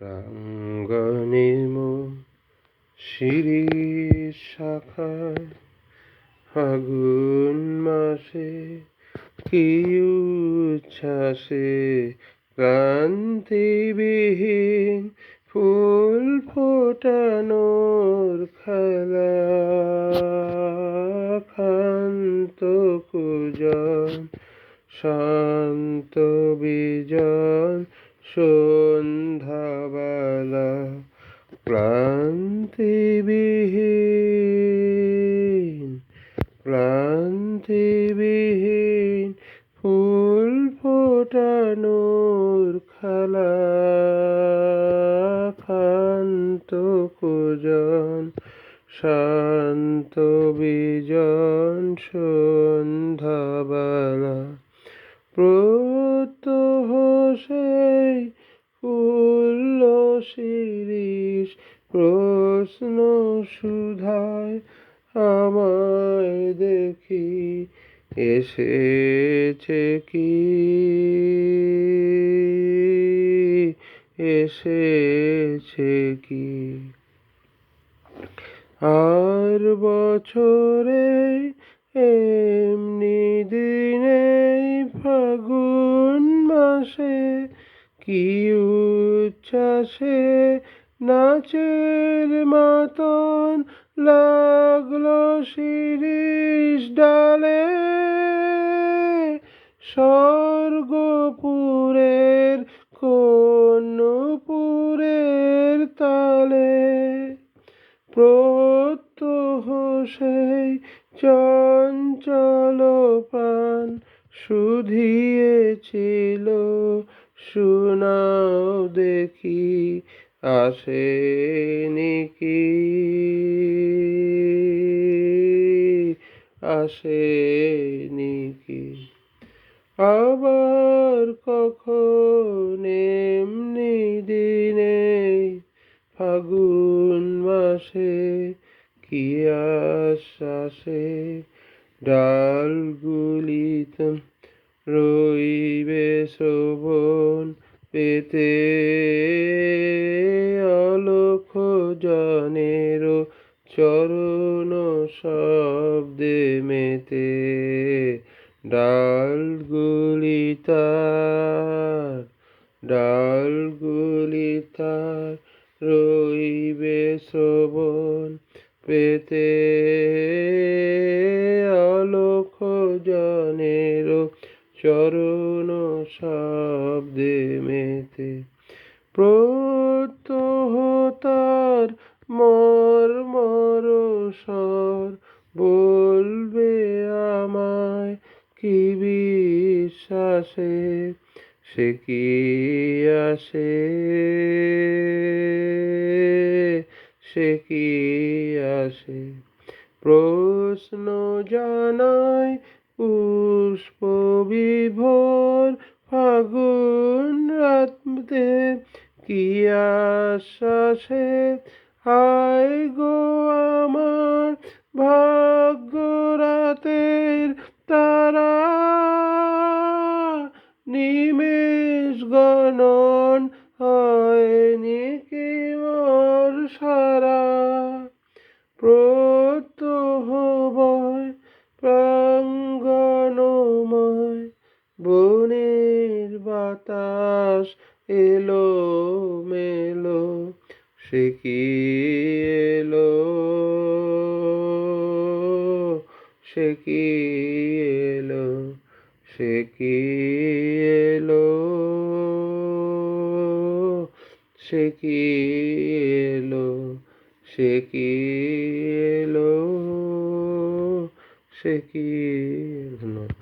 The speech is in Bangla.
প্রাঙ্গণে শিরিষ শাখায় ফাগুন মাসে কি উচ্ছ্বাসে ক্লান্তিবিহীন ফুল ফোটানোর খেলা। ক্ষান্ত কুজন শান্ত বিজন সন্ধ্যাবেলা ক্লান্তিবিহীন ফুল ফোটানোর খেলা। ক্ষান্ত কুজন শান্ত বিজন সন্ধ্যাবেলা প্রত্যহ সেই ফুল্ল শিরিষ প্রশ্ন সুধায় আমায় দেখি এসেছে কি এসেছে কি। আর বছরে এমনি দিনে ফাগুন মাসে কি উচ্ছ্বাসে নাচের মাতন লাগলো শিরিষ ডালে। স্বর্গপুরের কোন নূপুরের তালে প্রত্যহ সেই চঞ্চল প্রাণ শুধিয়েছিল শোনাও দেখি আসেনি কি আসেনি কি। আবার কখন এমনি দিনে ফাগুন মাসে কি আশ্বাসে ডালগুলিতে রইবে শ্রবণ পেতে অলক্ষ জনের চরণ শব্দে মেতে। ডালগুলি তার রইবে শ্রবণ পেতে অলক্ষ জনের চরণ শব্দে মেতে। প্রত্যহ তার মর্মর স্বর বলবে আমায় কি বিশ্বাসে সে কি আসে সে কি আসে। প্রশ্ন জানাই পুষ্প বিভোর ফাগুন রাতে কি আশ্বাসে হায় গো আমার ভাগ্য রাতের তারা। নিমেষ গণন হয়নি কি মোর সারা। প্রত্যহ বয় প্রাঙ্গণময় বনের বাতাস এলো মেলো সে কি এলো সে কি এলো সে কি এলো সে কি এলো সে কি এলো সে কি। ধন্যবাদ।